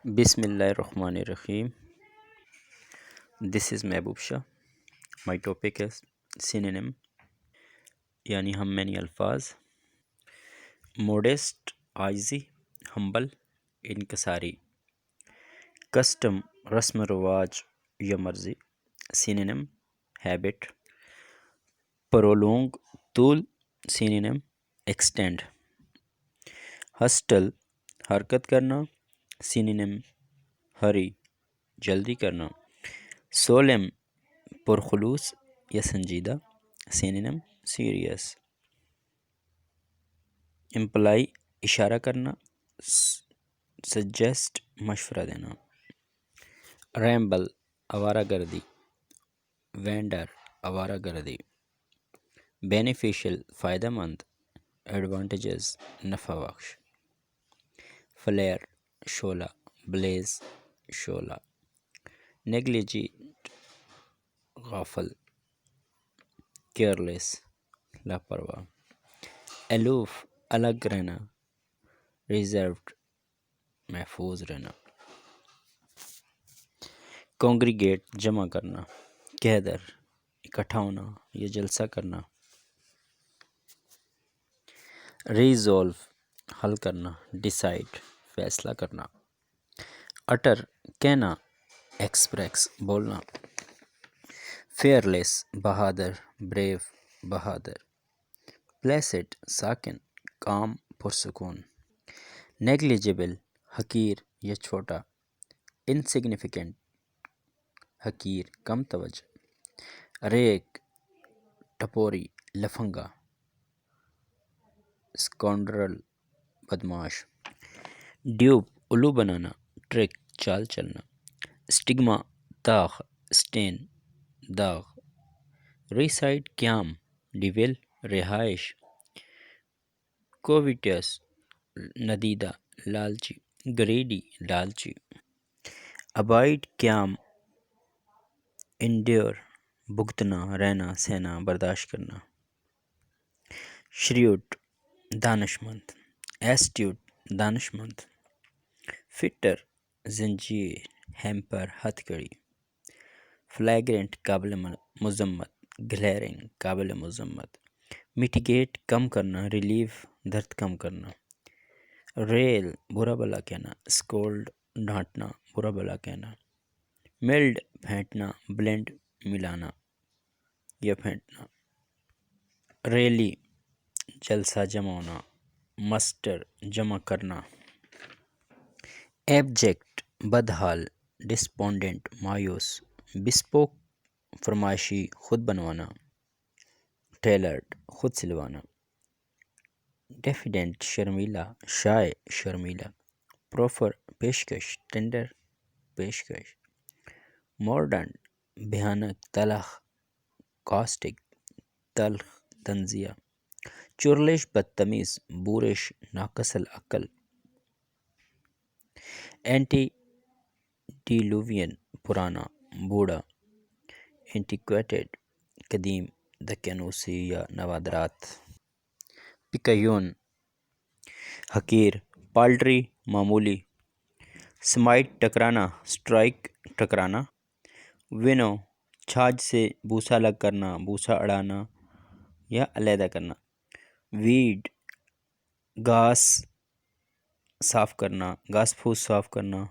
Bismillahirrahmanirrahim. This is Mehboob Shah. My topic is synonym यानी हम many अल्फाज modest IG humble इनकसारी custom रस्म रवाज या मर्जी synonym habit prolong طول synonym extend hustle हरकत करना synonym hurry जल्दी करना solemn पुरखलूस या संजीदा synonym serious imply इशारा करना suggest मशवरा देना ramble आवारा गर्दी वेंडर आवारा गर्दी beneficial फ़ायदा मंद advantages नफ़ा बख्श flare शोला blaze शोला negligent गाफल केयरलेस लापरवाह aloof अलग रहना reserved महफूज रहना congregate जमा करना gather इकट्ठा होना या जलसा करना resolve हल करना decide फैसला करना utter कहना express बोलना fearless बहादुर brave बहादुर placid साकिन काम पुरसकून negligible हकीर या छोटा insignificant हकीर कम तवज्जो rake टपोरी लफंगा scoundrel बदमाश dupe उल्लू बनाना trick चाल चलना stigma दाग stain दाग reside क्याम डिवेल रिहाइश covetous नदीदा लालची greedy लालची abide क्याम endure भुगतना रहना सहना बर्दाश्त करना shrewd दानशमंद astute दानशमंद fitter जंजीर हैम्पर हथकड़ी flagrant काबिल मजम्मत glaring काबिल मजम्मत mitigate कम करना relieve दर्द कम करना rail बुरा भला कहना scold डांटना बुरा भला कहना meld फेंटना blend मिलाना या फेंटना rally जलसा जमा होना muster जमा करना abject बदहाल despondent मायूस bespoke फरमाइशी खुद बनवाना tailored खुद सिलवाना diffident शर्मीला shy शर्मीला proffer पेशकश tender पेशकश modern भयानक तलख caustic तल्ख तंजिया चुरलिश बदतमीज बूरिश नाकसल अक्ल antediluvian पुराना बूढ़ा antiquated कदीम दकियानूसी या नवादरात पिकायून हकीर पाल्ट्री मामूली स्माइट टकराना स्ट्राइक टकराना विनो छाछ से भूसा अलग करना भूसा अड़ाना या अलहदा करना वीड घास साफ करना घास फूस साफ करना